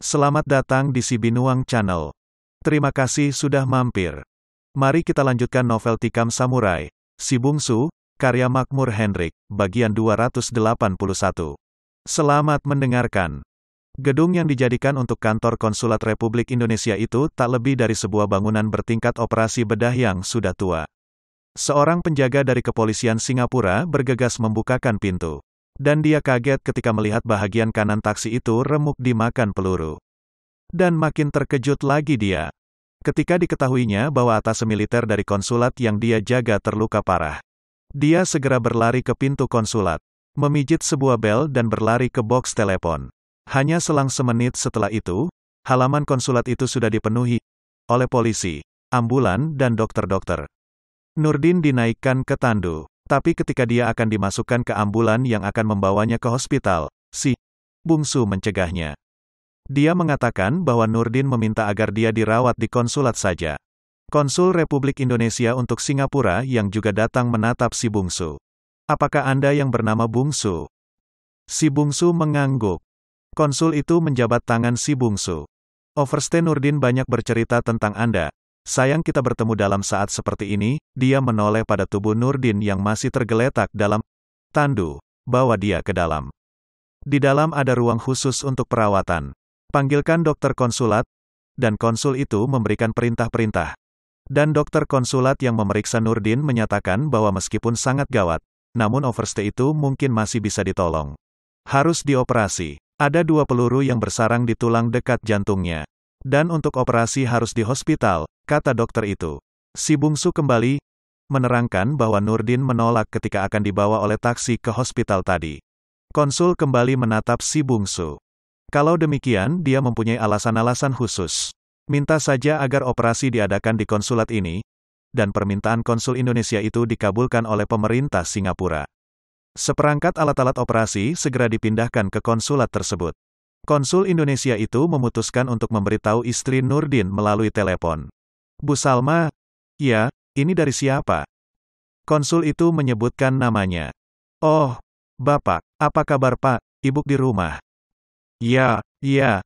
Selamat datang di Si Binuang Channel. Terima kasih sudah mampir. Mari kita lanjutkan novel Tikam Samurai, Si Bungsu, karya Makmur Hendrik, bagian 281. Selamat mendengarkan. Gedung yang dijadikan untuk kantor Konsulat Republik Indonesia itu tak lebih dari sebuah bangunan bertingkat operasi bedah yang sudah tua. Seorang penjaga dari kepolisian Singapura bergegas membukakan pintu. Dan dia kaget ketika melihat bahagian kanan taksi itu remuk dimakan peluru. Dan makin terkejut lagi dia ketika diketahuinya bahwa atas militer dari konsulat yang dia jaga terluka parah. Dia segera berlari ke pintu konsulat, memijit sebuah bel dan berlari ke boks telepon. Hanya selang semenit setelah itu, halaman konsulat itu sudah dipenuhi oleh polisi, ambulan, dan dokter-dokter. Nurdin dinaikkan ke tandu. Tapi ketika dia akan dimasukkan ke ambulan yang akan membawanya ke hospital, si Bungsu mencegahnya. Dia mengatakan bahwa Nurdin meminta agar dia dirawat di konsulat saja. Konsul Republik Indonesia untuk Singapura yang juga datang menatap si Bungsu. Apakah Anda yang bernama Bungsu? Si Bungsu mengangguk. Konsul itu menjabat tangan si Bungsu. Overste Nurdin banyak bercerita tentang Anda. Sayang kita bertemu dalam saat seperti ini. Dia menoleh pada tubuh Nurdin yang masih tergeletak dalam tandu. Bawa dia ke dalam. Di dalam ada ruang khusus untuk perawatan. Panggilkan dokter konsulat. Dan konsul itu memberikan perintah-perintah. Dan dokter konsulat yang memeriksa Nurdin menyatakan bahwa meskipun sangat gawat, namun overste itu mungkin masih bisa ditolong. Harus dioperasi. Ada 2 peluru yang bersarang di tulang dekat jantungnya. Dan untuk operasi harus di hospital, kata dokter itu. Si Bungsu kembali menerangkan bahwa Nurdin menolak ketika akan dibawa oleh taksi ke hospital tadi. Konsul kembali menatap si Bungsu. Kalau demikian, dia mempunyai alasan-alasan khusus. Minta saja agar operasi diadakan di konsulat ini, dan permintaan konsul Indonesia itu dikabulkan oleh pemerintah Singapura. Seperangkat alat-alat operasi segera dipindahkan ke konsulat tersebut. Konsul Indonesia itu memutuskan untuk memberitahu istri Nurdin melalui telepon. Bu Salma? Ya, ini dari siapa? Konsul itu menyebutkan namanya. Oh, Bapak, apa kabar Pak? Ibu di rumah? Ya, dia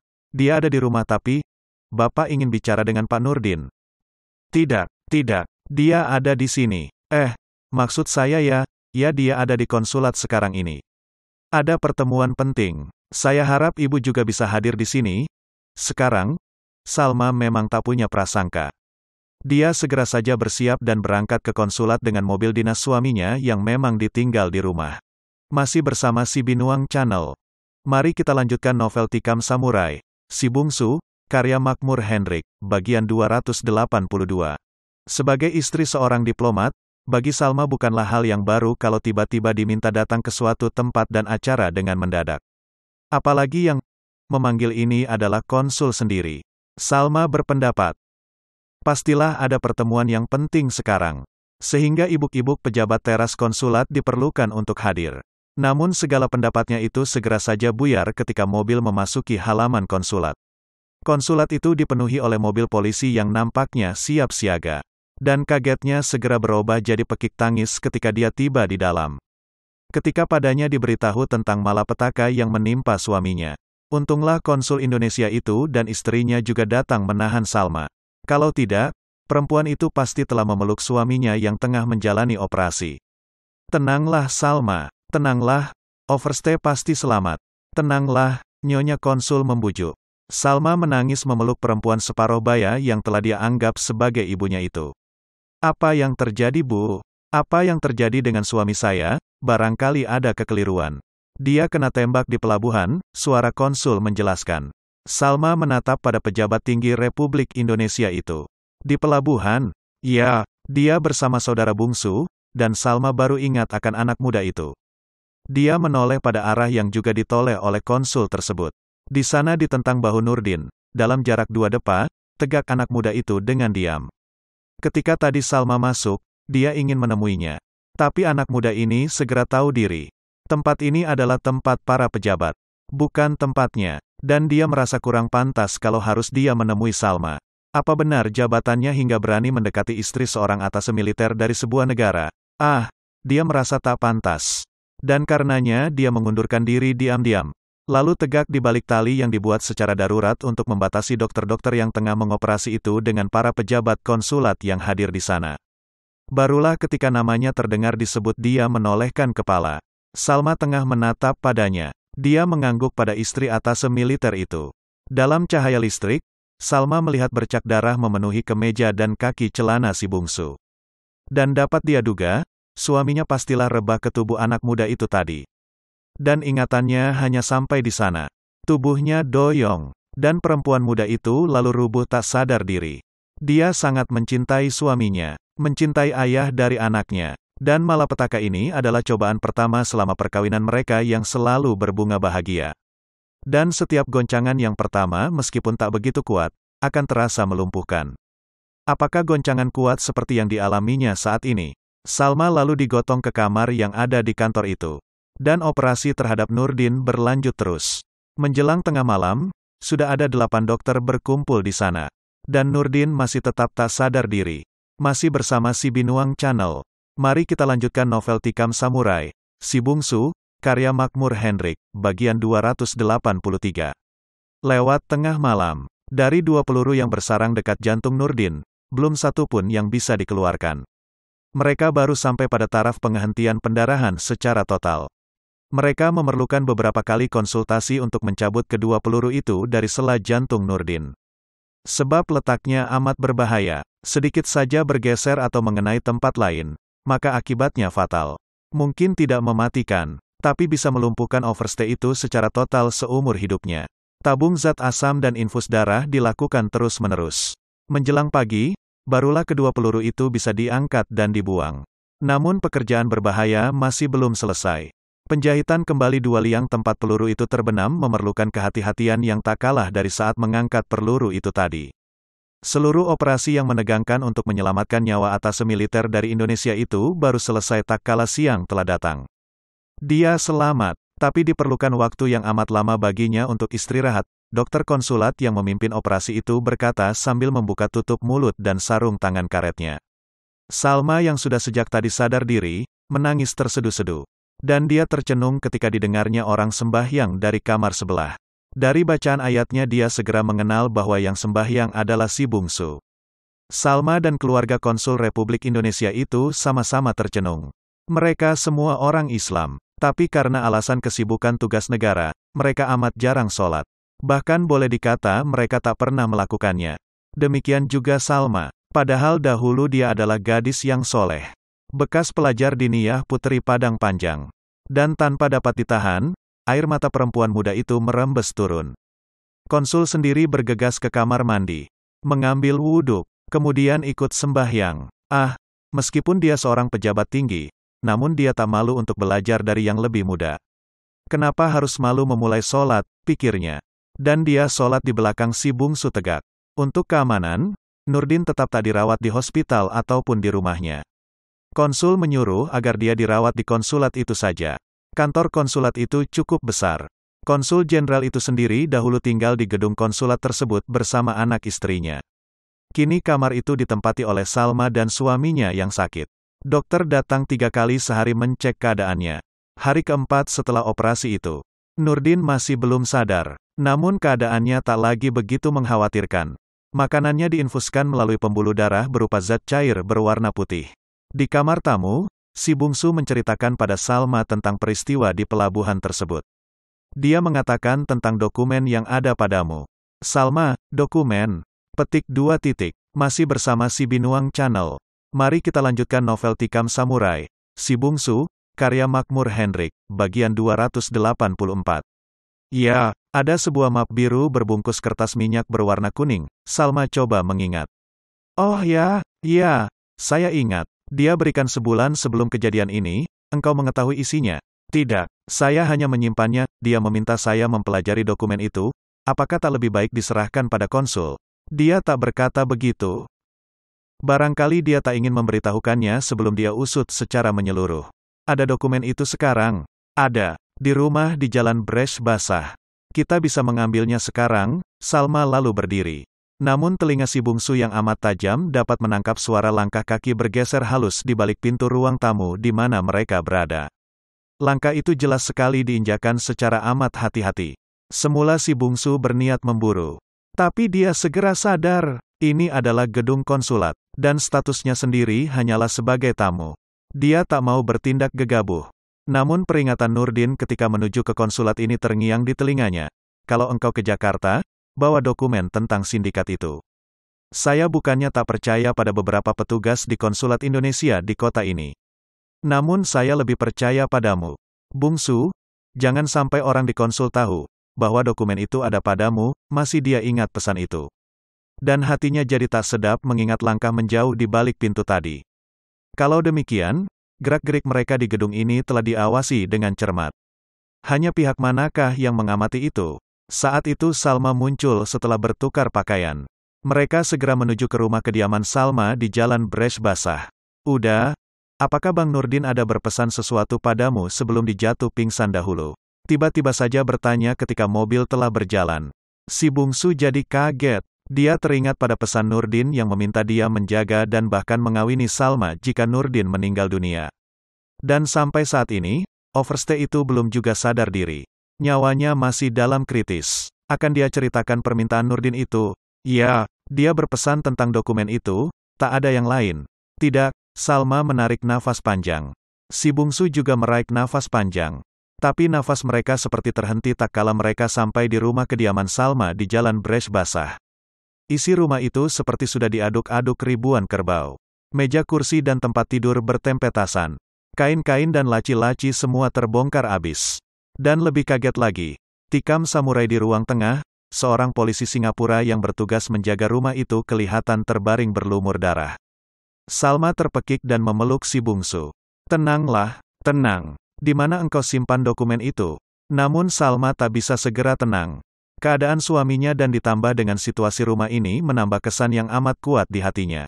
ada di rumah tapi, Bapak ingin bicara dengan Pak Nurdin. Tidak, dia ada di sini. Maksud saya ya dia ada di konsulat sekarang ini. Ada pertemuan penting. Saya harap ibu juga bisa hadir di sini. Sekarang, Salma memang tak punya prasangka. Dia segera saja bersiap dan berangkat ke konsulat dengan mobil dinas suaminya yang memang ditinggal di rumah. Masih bersama Si Binuang Channel. Mari kita lanjutkan novel Tikam Samurai, Si Bungsu, karya Makmur Hendrik, bagian 282. Sebagai istri seorang diplomat, bagi Salma bukanlah hal yang baru kalau tiba-tiba diminta datang ke suatu tempat dan acara dengan mendadak. Apalagi yang memanggil ini adalah konsul sendiri. Salma berpendapat, pastilah ada pertemuan yang penting sekarang. Sehingga ibuk-ibuk pejabat teras konsulat diperlukan untuk hadir. Namun segala pendapatnya itu segera saja buyar ketika mobil memasuki halaman konsulat. Konsulat itu dipenuhi oleh mobil polisi yang nampaknya siap siaga. Dan kagetnya segera berubah jadi pekik tangis ketika dia tiba di dalam. Ketika padanya diberitahu tentang malapetaka yang menimpa suaminya. Untunglah konsul Indonesia itu dan istrinya juga datang menahan Salma. Kalau tidak, perempuan itu pasti telah memeluk suaminya yang tengah menjalani operasi. Tenanglah Salma, tenanglah, overste pasti selamat. Tenanglah, Nyonya konsul membujuk. Salma menangis memeluk perempuan separuh baya yang telah dia anggap sebagai ibunya itu. Apa yang terjadi Bu? Apa yang terjadi dengan suami saya? Barangkali ada kekeliruan. Dia kena tembak di pelabuhan, suara konsul menjelaskan. Salma menatap pada pejabat tinggi Republik Indonesia itu. Di pelabuhan? Ya, dia bersama saudara bungsu, dan Salma baru ingat akan anak muda itu. Dia menoleh pada arah yang juga ditoleh oleh konsul tersebut. Di sana ditentang bahu Nurdin. Dalam jarak 2 depa, tegak anak muda itu dengan diam. Ketika tadi Salma masuk, dia ingin menemuinya. Tapi anak muda ini segera tahu diri. Tempat ini adalah tempat para pejabat. Bukan tempatnya. Dan dia merasa kurang pantas kalau harus dia menemui Salma. Apa benar jabatannya hingga berani mendekati istri seorang atase militer dari sebuah negara? Dia merasa tak pantas. Dan karenanya dia mengundurkan diri diam-diam. lalu tegak di balik tali yang dibuat secara darurat untuk membatasi dokter-dokter yang tengah mengoperasi itu dengan para pejabat konsulat yang hadir di sana. Barulah ketika namanya terdengar disebut dia menolehkan kepala. Salma tengah menatap padanya. Dia mengangguk pada istri atase militer itu. Dalam cahaya listrik, Salma melihat bercak darah memenuhi kemeja dan kaki celana si bungsu. Dan dapat dia duga, suaminya pastilah rebah ke tubuh anak muda itu tadi. Dan ingatannya hanya sampai di sana. Tubuhnya doyong, dan perempuan muda itu lalu rubuh tak sadar diri. Dia sangat mencintai suaminya, mencintai ayah dari anaknya. Dan malapetaka ini adalah cobaan pertama selama perkawinan mereka yang selalu berbunga bahagia. Dan setiap goncangan yang pertama meskipun tak begitu kuat, akan terasa melumpuhkan. Apakah goncangan kuat seperti yang dialaminya saat ini? Salma lalu digotong ke kamar yang ada di kantor itu. Dan operasi terhadap Nurdin berlanjut terus. Menjelang tengah malam, sudah ada 8 dokter berkumpul di sana. Dan Nurdin masih tetap tak sadar diri. Masih bersama si Binuang Channel. Mari kita lanjutkan novel Tikam Samurai, Si Bungsu, karya Makmur Hendrik, bagian 283. Lewat tengah malam, dari 2 peluru yang bersarang dekat jantung Nurdin, belum satu pun yang bisa dikeluarkan. Mereka baru sampai pada taraf penghentian pendarahan secara total. Mereka memerlukan beberapa kali konsultasi untuk mencabut kedua peluru itu dari sela jantung Nurdin. Sebab letaknya amat berbahaya, sedikit saja bergeser atau mengenai tempat lain, maka akibatnya fatal. Mungkin tidak mematikan, tapi bisa melumpuhkan overstay itu secara total seumur hidupnya. Tabung zat asam dan infus darah dilakukan terus-menerus. Menjelang pagi, barulah kedua peluru itu bisa diangkat dan dibuang. Namun pekerjaan berbahaya masih belum selesai. Penjahitan kembali 2 liang tempat peluru itu terbenam memerlukan kehati-hatian yang tak kalah dari saat mengangkat peluru itu tadi. Seluruh operasi yang menegangkan untuk menyelamatkan nyawa atase militer dari Indonesia itu baru selesai tak kala siang telah datang. Dia selamat, tapi diperlukan waktu yang amat lama baginya untuk istirahat. Dokter konsulat yang memimpin operasi itu berkata sambil membuka tutup mulut dan sarung tangan karetnya. Salma yang sudah sejak tadi sadar diri, menangis terseduh-seduh. Dan dia tercenung ketika didengarnya orang sembahyang dari kamar sebelah. Dari bacaan ayatnya dia segera mengenal bahwa yang sembahyang adalah si bungsu. Salma dan keluarga konsul Republik Indonesia itu sama-sama tercenung. Mereka semua orang Islam, tapi karena alasan kesibukan tugas negara, mereka amat jarang sholat. Bahkan boleh dikata mereka tak pernah melakukannya. Demikian juga Salma, padahal dahulu dia adalah gadis yang soleh. Bekas pelajar diniyah Putri Padang Panjang. Dan tanpa dapat ditahan, air mata perempuan muda itu merembes turun. Konsul sendiri bergegas ke kamar mandi, mengambil wudhu, kemudian ikut sembahyang. Meskipun dia seorang pejabat tinggi, namun dia tak malu untuk belajar dari yang lebih muda. Kenapa harus malu memulai sholat, pikirnya. Dan dia sholat di belakang si bungsu tegak. Untuk keamanan, Nurdin tetap tak dirawat di hospital ataupun di rumahnya. Konsul menyuruh agar dia dirawat di konsulat itu saja. Kantor konsulat itu cukup besar. Konsul jenderal itu sendiri dahulu tinggal di gedung konsulat tersebut bersama anak istrinya. Kini kamar itu ditempati oleh Salma dan suaminya yang sakit. Dokter datang 3 kali sehari mengecek keadaannya. Hari keempat setelah operasi itu, Nurdin masih belum sadar. Namun keadaannya tak lagi begitu mengkhawatirkan. Makanannya diinfuskan melalui pembuluh darah berupa zat cair berwarna putih. Di kamar tamu, si bungsu menceritakan pada Salma tentang peristiwa di pelabuhan tersebut. Dia mengatakan tentang dokumen yang ada padamu. Salma, dokumen. Petik 2 titik. Masih bersama si Binuang Channel. Mari kita lanjutkan novel Tikam Samurai, Si Bungsu, karya Makmur Hendrik, bagian 284. Ya, ada sebuah map biru berbungkus kertas minyak berwarna kuning. Salma coba mengingat. Oh ya, saya ingat. Dia berikan sebulan sebelum kejadian ini. Engkau mengetahui isinya? Tidak, saya hanya menyimpannya. Dia meminta saya mempelajari dokumen itu. Apakah tak lebih baik diserahkan pada konsul? Dia tak berkata begitu. Barangkali dia tak ingin memberitahukannya sebelum dia usut secara menyeluruh. Ada dokumen itu sekarang? Ada. Di rumah di Jalan Bresh Basah. Kita bisa mengambilnya sekarang. Salma lalu berdiri. Namun telinga si bungsu yang amat tajam dapat menangkap suara langkah kaki bergeser halus di balik pintu ruang tamu di mana mereka berada. Langkah itu jelas sekali diinjakan secara amat hati-hati. Semula si bungsu berniat memburu. Tapi dia segera sadar, ini adalah gedung konsulat, dan statusnya sendiri hanyalah sebagai tamu. Dia tak mau bertindak gegabah. Namun peringatan Nurdin ketika menuju ke konsulat ini terngiang di telinganya. Kalau engkau ke Jakarta, bawa dokumen tentang sindikat itu. Saya bukannya tak percaya pada beberapa petugas di konsulat Indonesia di kota ini. Namun saya lebih percaya padamu. Bungsu, jangan sampai orang di konsul tahu bahwa dokumen itu ada padamu. Masih dia ingat pesan itu. Dan hatinya jadi tak sedap mengingat langkah menjauh di balik pintu tadi. Kalau demikian, gerak-gerik mereka di gedung ini telah diawasi dengan cermat. Hanya pihak manakah yang mengamati itu? Saat itu Salma muncul setelah bertukar pakaian. Mereka segera menuju ke rumah kediaman Salma di Jalan Bresh Basah. Udah, apakah Bang Nurdin ada berpesan sesuatu padamu sebelum dijatuh pingsan dahulu? Tiba-tiba saja bertanya ketika mobil telah berjalan. Si bungsu jadi kaget. Dia teringat pada pesan Nurdin yang meminta dia menjaga dan bahkan mengawini Salma jika Nurdin meninggal dunia. Dan sampai saat ini, overstay itu belum juga sadar diri. Nyawanya masih dalam kritis. Akan dia ceritakan permintaan Nurdin itu? Ya, dia berpesan tentang dokumen itu, tak ada yang lain. Tidak, Salma menarik nafas panjang. Si bungsu juga meraih nafas panjang. Tapi nafas mereka seperti terhenti tak kala mereka sampai di rumah kediaman Salma di Jalan Bresh Basah. Isi rumah itu seperti sudah diaduk-aduk ribuan kerbau. Meja kursi dan tempat tidur bertempetasan. Kain-kain dan laci-laci semua terbongkar abis. Dan lebih kaget lagi, tikam samurai di ruang tengah, seorang polisi Singapura yang bertugas menjaga rumah itu kelihatan terbaring berlumur darah. Salma terpekik dan memeluk si bungsu. Tenanglah, tenang. Di mana engkau simpan dokumen itu? Namun Salma tak bisa segera tenang. Keadaan suaminya dan ditambah dengan situasi rumah ini menambah kesan yang amat kuat di hatinya.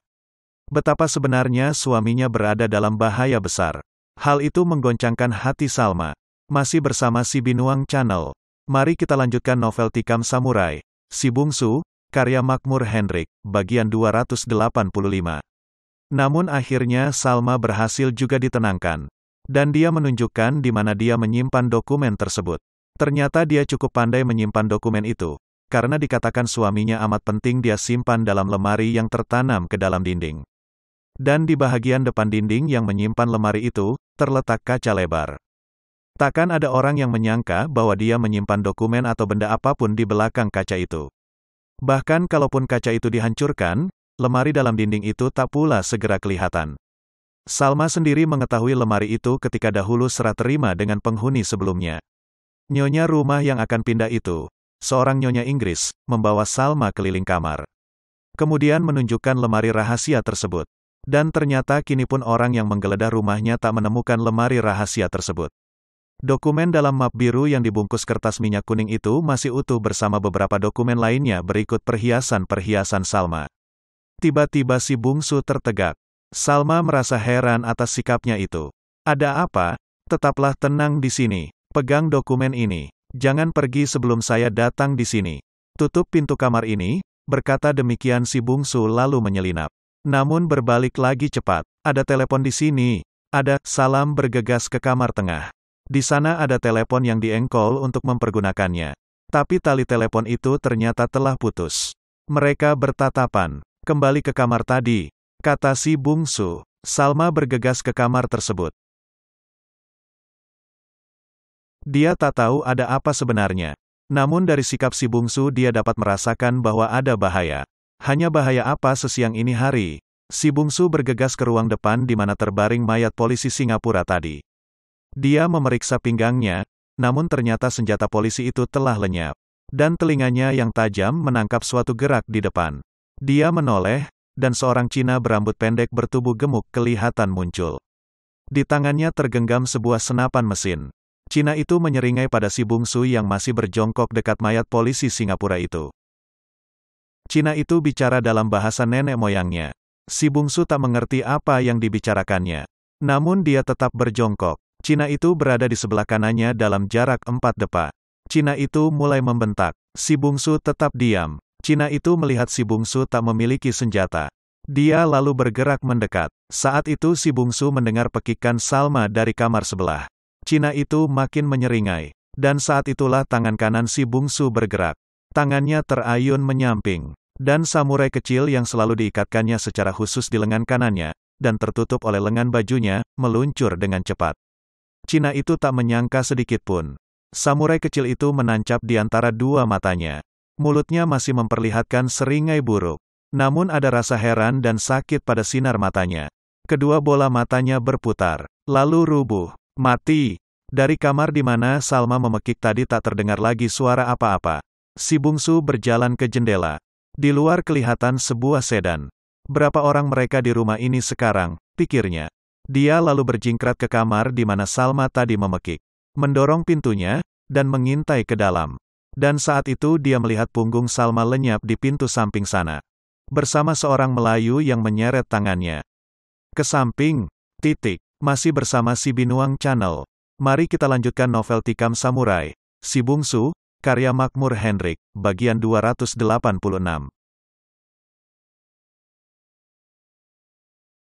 Betapa sebenarnya suaminya berada dalam bahaya besar. Hal itu menggoncangkan hati Salma. Masih bersama Si Binuang Channel. Mari kita lanjutkan novel Tikam Samurai, Si Bungsu, karya Makmur Hendrik, bagian 285. Namun akhirnya Salma berhasil juga ditenangkan. Dan dia menunjukkan di mana dia menyimpan dokumen tersebut. Ternyata dia cukup pandai menyimpan dokumen itu, karena dikatakan suaminya amat penting dia simpan dalam lemari yang tertanam ke dalam dinding. Dan di bahagian depan dinding yang menyimpan lemari itu, terletak kaca lebar. Takkan ada orang yang menyangka bahwa dia menyimpan dokumen atau benda apapun di belakang kaca itu. Bahkan kalaupun kaca itu dihancurkan, lemari dalam dinding itu tak pula segera kelihatan. Salma sendiri mengetahui lemari itu ketika dahulu serah terima dengan penghuni sebelumnya. Nyonya rumah yang akan pindah itu, seorang nyonya Inggris, membawa Salma keliling kamar. Kemudian menunjukkan lemari rahasia tersebut. Dan ternyata kini pun orang yang menggeledah rumahnya tak menemukan lemari rahasia tersebut. Dokumen dalam map biru yang dibungkus kertas minyak kuning itu masih utuh bersama beberapa dokumen lainnya berikut perhiasan-perhiasan Salma. Tiba-tiba si bungsu tertegak. Salma merasa heran atas sikapnya itu. Ada apa? Tetaplah tenang di sini. Pegang dokumen ini. Jangan pergi sebelum saya datang di sini. Tutup pintu kamar ini, berkata demikian si bungsu lalu menyelinap. Namun berbalik lagi cepat. Ada telepon di sini. Ada. Salam bergegas ke kamar tengah. Di sana ada telepon yang diengkol untuk mempergunakannya. Tapi tali telepon itu ternyata telah putus. Mereka bertatapan. Kembali ke kamar tadi, kata si bungsu. Salma bergegas ke kamar tersebut. Dia tak tahu ada apa sebenarnya. Namun dari sikap si bungsu dia dapat merasakan bahwa ada bahaya. Hanya bahaya apa sesiang ini hari? Si bungsu bergegas ke ruang depan di mana terbaring mayat polisi Singapura tadi. Dia memeriksa pinggangnya, namun ternyata senjata polisi itu telah lenyap. Dan telinganya yang tajam menangkap suatu gerak di depan. Dia menoleh, dan seorang Cina berambut pendek bertubuh gemuk kelihatan muncul. Di tangannya tergenggam sebuah senapan mesin. Cina itu menyeringai pada si bungsu yang masih berjongkok dekat mayat polisi Singapura itu. Cina itu bicara dalam bahasa nenek moyangnya. Si bungsu tak mengerti apa yang dibicarakannya. Namun dia tetap berjongkok. Cina itu berada di sebelah kanannya dalam jarak 4 depa. Cina itu mulai membentak. Si bungsu tetap diam. Cina itu melihat si bungsu tak memiliki senjata. Dia lalu bergerak mendekat. Saat itu si bungsu mendengar pekikan Salma dari kamar sebelah. Cina itu makin menyeringai. Dan saat itulah tangan kanan si bungsu bergerak. Tangannya terayun menyamping. Dan samurai kecil yang selalu diikatkannya secara khusus di lengan kanannya, dan tertutup oleh lengan bajunya, meluncur dengan cepat. Cina itu tak menyangka sedikitpun. Samurai kecil itu menancap di antara dua matanya. Mulutnya masih memperlihatkan seringai buruk. Namun ada rasa heran dan sakit pada sinar matanya. Kedua bola matanya berputar, lalu rubuh. Mati. Dari kamar di mana Salma memekik tadi tak terdengar lagi suara apa-apa. Si bungsu berjalan ke jendela. Di luar kelihatan sebuah sedan. Berapa orang mereka di rumah ini sekarang, pikirnya. Dia lalu berjingkrat ke kamar di mana Salma tadi memekik. Mendorong pintunya, dan mengintai ke dalam. Dan saat itu dia melihat punggung Salma lenyap di pintu samping sana. Bersama seorang Melayu yang menyeret tangannya. Ke samping, masih bersama si Binuang Channel. Mari kita lanjutkan novel Tikam Samurai, Si Bungsu, karya Makmur Hendrik, bagian 286.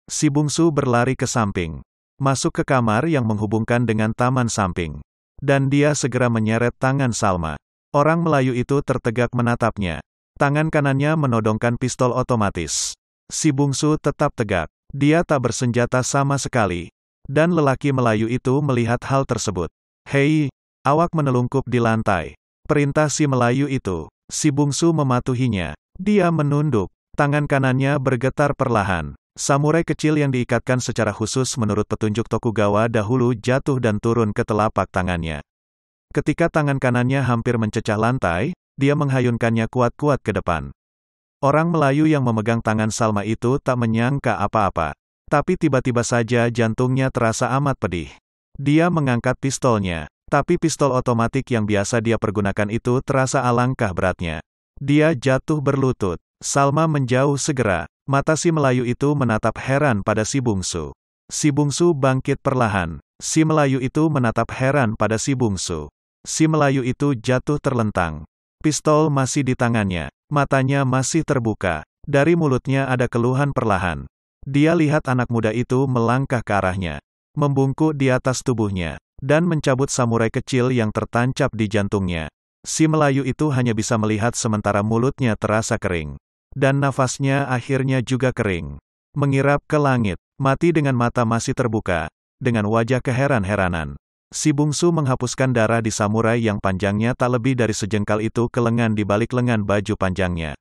Si bungsu berlari ke samping, masuk ke kamar yang menghubungkan dengan taman samping. Dan dia segera menyeret tangan Salma. Orang Melayu itu tertegak menatapnya. Tangan kanannya menodongkan pistol otomatis. Si bungsu tetap tegak. Dia tak bersenjata sama sekali. Dan lelaki Melayu itu melihat hal tersebut. Hei, awak menelungkup di lantai. Perintah si Melayu itu. Si bungsu mematuhinya. Dia menunduk. Tangan kanannya bergetar perlahan. Samurai kecil yang diikatkan secara khusus menurut petunjuk Tokugawa dahulu jatuh dan turun ke telapak tangannya. Ketika tangan kanannya hampir mencecah lantai, dia menghayunkannya kuat-kuat ke depan. Orang Melayu yang memegang tangan Salma itu tak menyangka apa-apa. Tapi tiba-tiba saja jantungnya terasa amat pedih. Dia mengangkat pistolnya, tapi pistol otomatik yang biasa dia pergunakan itu terasa alangkah beratnya. Dia jatuh berlutut. Salma menjauh segera. Mata si Melayu itu menatap heran pada si bungsu. Si bungsu bangkit perlahan. Si Melayu itu menatap heran pada si bungsu. Si Melayu itu jatuh terlentang. Pistol masih di tangannya. Matanya masih terbuka. Dari mulutnya ada keluhan perlahan. Dia lihat anak muda itu melangkah ke arahnya. Membungkuk di atas tubuhnya. Dan mencabut samurai kecil yang tertancap di jantungnya. Si Melayu itu hanya bisa melihat sementara mulutnya terasa kering. Dan nafasnya akhirnya juga kering. Mengirap ke langit, mati dengan mata masih terbuka, dengan wajah keheran-heranan. Si bungsu menghapuskan darah di samurai yang panjangnya tak lebih dari sejengkal itu ke lengan di balik lengan baju panjangnya.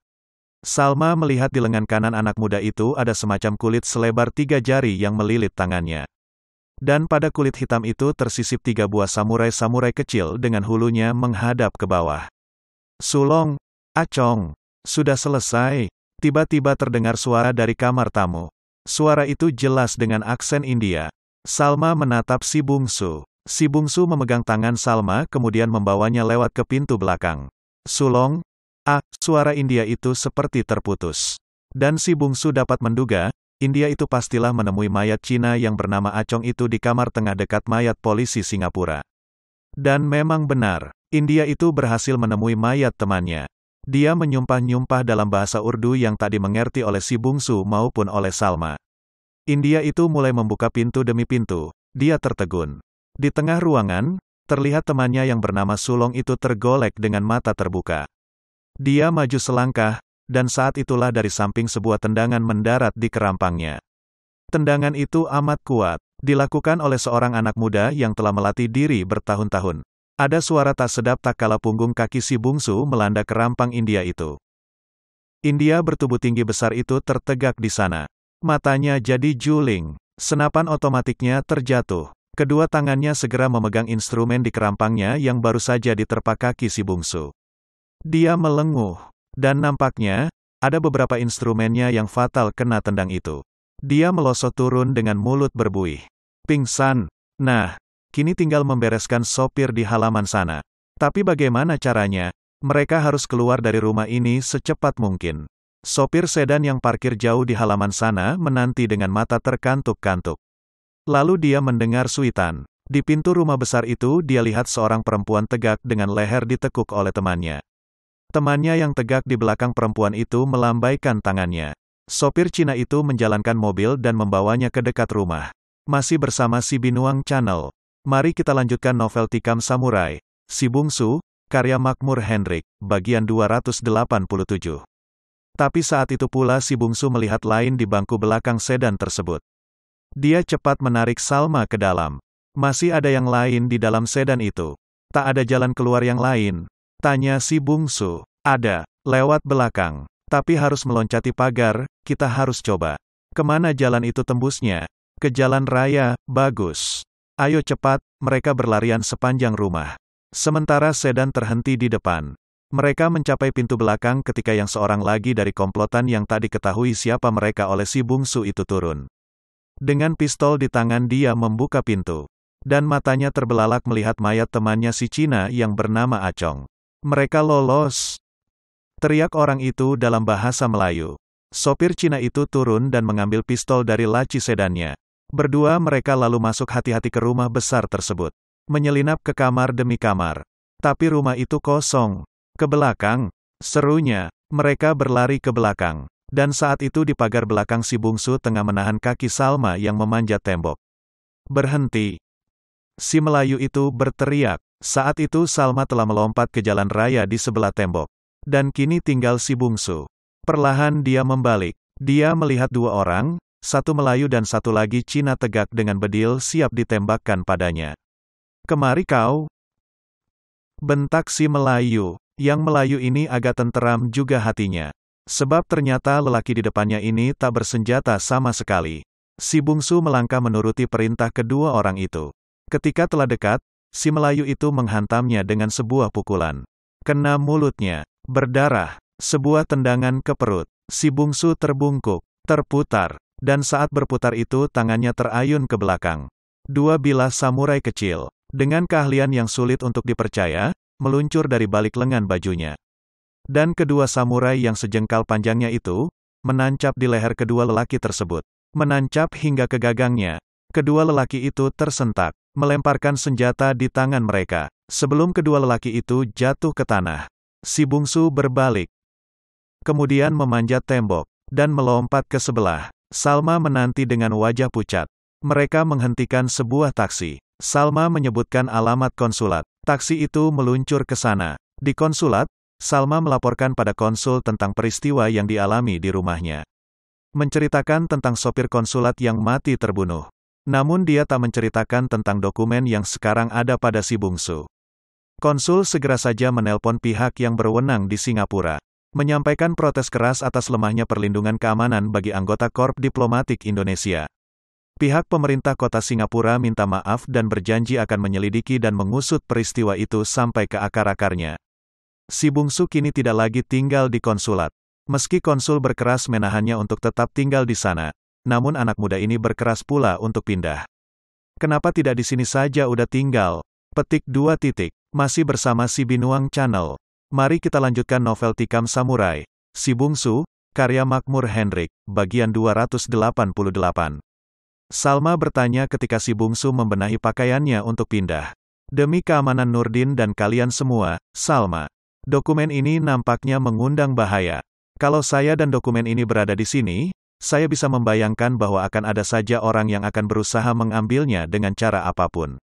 Salma melihat di lengan kanan anak muda itu ada semacam kulit selebar 3 jari yang melilit tangannya. Dan pada kulit hitam itu tersisip 3 buah samurai-samurai kecil dengan hulunya menghadap ke bawah. Sulong, Acong. Sudah selesai. Tiba-tiba terdengar suara dari kamar tamu. Suara itu jelas dengan aksen India. Salma menatap si bungsu. Si bungsu memegang tangan Salma kemudian membawanya lewat ke pintu belakang. Sulong. Suara India itu seperti terputus. Dan si bungsu dapat menduga, India itu pastilah menemui mayat Cina yang bernama Acong itu di kamar tengah dekat mayat polisi Singapura. Dan memang benar, India itu berhasil menemui mayat temannya. Dia menyumpah-nyumpah dalam bahasa Urdu yang tak dimengerti oleh si bungsu maupun oleh Salma. India itu mulai membuka pintu demi pintu. Dia tertegun. Di tengah ruangan, terlihat temannya yang bernama Sulong itu tergolek dengan mata terbuka. Dia maju selangkah, dan saat itulah dari samping sebuah tendangan mendarat di kerampangnya. Tendangan itu amat kuat, dilakukan oleh seorang anak muda yang telah melatih diri bertahun-tahun. Ada suara tak sedap tak kala punggung kaki si bungsu melanda kerampang India itu. India bertubuh tinggi besar itu tertegak di sana. Matanya jadi juling. Senapan otomatiknya terjatuh. Kedua tangannya segera memegang instrumen di kerampangnya yang baru saja diterpa kaki si bungsu. Dia melenguh. Dan nampaknya, ada beberapa instrumennya yang fatal kena tendang itu. Dia melosot turun dengan mulut berbuih. Pingsan. Nah, kini tinggal membereskan sopir di halaman sana. Tapi bagaimana caranya? Mereka harus keluar dari rumah ini secepat mungkin. Sopir sedan yang parkir jauh di halaman sana menanti dengan mata terkantuk-kantuk. Lalu dia mendengar suitan. Di pintu rumah besar itu dia lihat seorang perempuan tegak dengan leher ditekuk oleh temannya. Temannya yang tegak di belakang perempuan itu melambaikan tangannya. Sopir Cina itu menjalankan mobil dan membawanya ke dekat rumah. Masih bersama si Binuang Channel. Mari kita lanjutkan novel Tikam Samurai, Si Bungsu, karya Makmur Hendrik, bagian 287. Tapi saat itu pula si bungsu melihat lain di bangku belakang sedan tersebut. Dia cepat menarik Salma ke dalam. Masih ada yang lain di dalam sedan itu. Tak ada jalan keluar yang lain? Tanya si bungsu. Ada, lewat belakang. Tapi harus meloncati pagar, kita harus coba. Kemana jalan itu tembusnya? Ke jalan raya, bagus. Ayo cepat, mereka berlarian sepanjang rumah. Sementara sedan terhenti di depan. Mereka mencapai pintu belakang ketika yang seorang lagi dari komplotan yang tak diketahui siapa mereka oleh si bungsu itu turun. Dengan pistol di tangan dia membuka pintu. Dan matanya terbelalak melihat mayat temannya si Cina yang bernama Acong. Mereka lolos. Teriak orang itu dalam bahasa Melayu. Sopir Cina itu turun dan mengambil pistol dari laci sedannya. Berdua mereka lalu masuk hati-hati ke rumah besar tersebut. Menyelinap ke kamar demi kamar. Tapi rumah itu kosong. Ke belakang, serunya. Mereka berlari ke belakang. Dan saat itu di pagar belakang si bungsu tengah menahan kaki Salma yang memanjat tembok. Berhenti. Si Melayu itu berteriak. Saat itu Salma telah melompat ke jalan raya di sebelah tembok. Dan kini tinggal si bungsu. Perlahan dia membalik. Dia melihat dua orang, satu Melayu dan satu lagi Cina tegak dengan bedil siap ditembakkan padanya. Kemari kau. Bentak si Melayu. Yang Melayu ini agak tenteram juga hatinya. Sebab ternyata lelaki di depannya ini tak bersenjata sama sekali. Si bungsu melangkah menuruti perintah kedua orang itu. Ketika telah dekat, si Melayu itu menghantamnya dengan sebuah pukulan. Kena mulutnya, berdarah, sebuah tendangan ke perut. Si bungsu terbungkuk, terputar, dan saat berputar itu tangannya terayun ke belakang. Dua bilah samurai kecil, dengan keahlian yang sulit untuk dipercaya, meluncur dari balik lengan bajunya. Dan kedua samurai yang sejengkal panjangnya itu, menancap di leher kedua lelaki tersebut. Menancap hingga ke gagangnya. Kedua lelaki itu tersentak, melemparkan senjata di tangan mereka. Sebelum kedua lelaki itu jatuh ke tanah, si bungsu berbalik. Kemudian memanjat tembok, dan melompat ke sebelah. Salma menanti dengan wajah pucat. Mereka menghentikan sebuah taksi. Salma menyebutkan alamat konsulat. Taksi itu meluncur ke sana. Di konsulat, Salma melaporkan pada konsul tentang peristiwa yang dialami di rumahnya. Menceritakan tentang sopir konsulat yang mati terbunuh. Namun dia tak menceritakan tentang dokumen yang sekarang ada pada si bungsu. Konsul segera saja menelpon pihak yang berwenang di Singapura. Menyampaikan protes keras atas lemahnya perlindungan keamanan bagi anggota Korps Diplomatik Indonesia. Pihak pemerintah kota Singapura minta maaf dan berjanji akan menyelidiki dan mengusut peristiwa itu sampai ke akar-akarnya. Si bungsu kini tidak lagi tinggal di konsulat. Meski konsul berkeras menahannya untuk tetap tinggal di sana, namun anak muda ini berkeras pula untuk pindah. Kenapa tidak di sini saja udah tinggal? Petik 2. Masih bersama si Binuang Channel. Mari kita lanjutkan novel Tikam Samurai, Si Bungsu, karya Makmur Hendrik, bagian 288. Salma bertanya ketika si bungsu membenahi pakaiannya untuk pindah. Demi keamanan Nurdin dan kalian semua, Salma. Dokumen ini nampaknya mengundang bahaya. Kalau saya dan dokumen ini berada di sini, saya bisa membayangkan bahwa akan ada saja orang yang akan berusaha mengambilnya dengan cara apapun.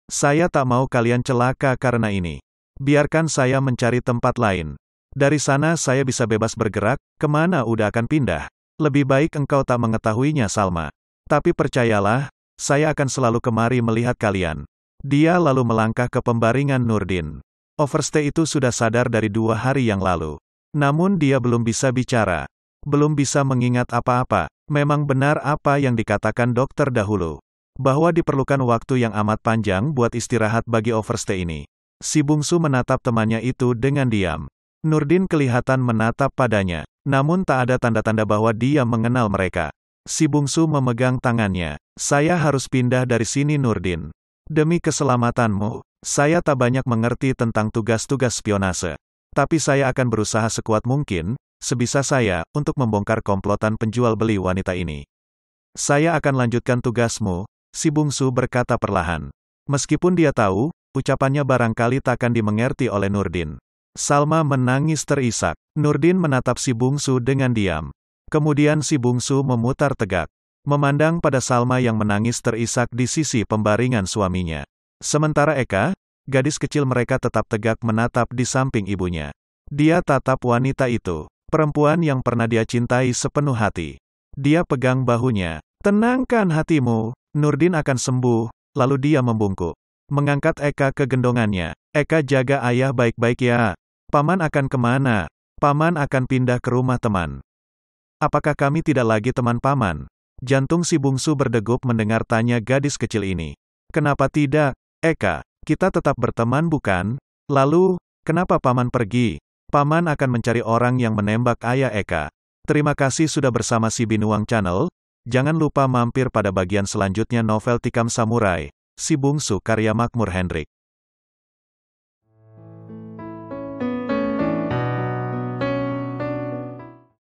Saya tak mau kalian celaka karena ini. Biarkan saya mencari tempat lain. Dari sana saya bisa bebas bergerak, kemana udah akan pindah. Lebih baik engkau tak mengetahuinya Salma. Tapi percayalah, saya akan selalu kemari melihat kalian. Dia lalu melangkah ke pembaringan Nurdin. Overstay itu sudah sadar dari 2 hari yang lalu. Namun dia belum bisa bicara. Belum bisa mengingat apa-apa. Memang benar apa yang dikatakan dokter dahulu. Bahwa diperlukan waktu yang amat panjang buat istirahat bagi overstay ini. Si bungsu menatap temannya itu dengan diam. Nurdin kelihatan menatap padanya. Namun tak ada tanda-tanda bahwa dia mengenal mereka. Si bungsu memegang tangannya. Saya harus pindah dari sini Nurdin. Demi keselamatanmu, saya tak banyak mengerti tentang tugas-tugas spionase. Tapi saya akan berusaha sekuat mungkin, sebisa saya, untuk membongkar komplotan penjual beli wanita ini. Saya akan lanjutkan tugasmu, si bungsu berkata perlahan. Meskipun dia tahu, ucapannya barangkali takkan dimengerti oleh Nurdin. Salma menangis terisak. Nurdin menatap si bungsu dengan diam. Kemudian si bungsu memutar tegak, memandang pada Salma yang menangis terisak di sisi pembaringan suaminya. Sementara Eka, gadis kecil mereka tetap tegak menatap di samping ibunya. Dia tatap wanita itu, perempuan yang pernah dia cintai sepenuh hati. Dia pegang bahunya. Tenangkan hatimu, Nurdin akan sembuh, lalu dia membungkuk. Mengangkat Eka ke gendongannya. Eka, jaga ayah baik-baik ya. Paman akan kemana? Paman akan pindah ke rumah teman. Apakah kami tidak lagi teman paman? Jantung si bungsu berdegup mendengar tanya gadis kecil ini. Kenapa tidak, Eka? Kita tetap berteman bukan? Lalu, kenapa paman pergi? Paman akan mencari orang yang menembak ayah Eka. Terima kasih sudah bersama si Binuang Channel. Jangan lupa mampir pada bagian selanjutnya novel Tikam Samurai, Si Bungsu karya Makmur Hendrik.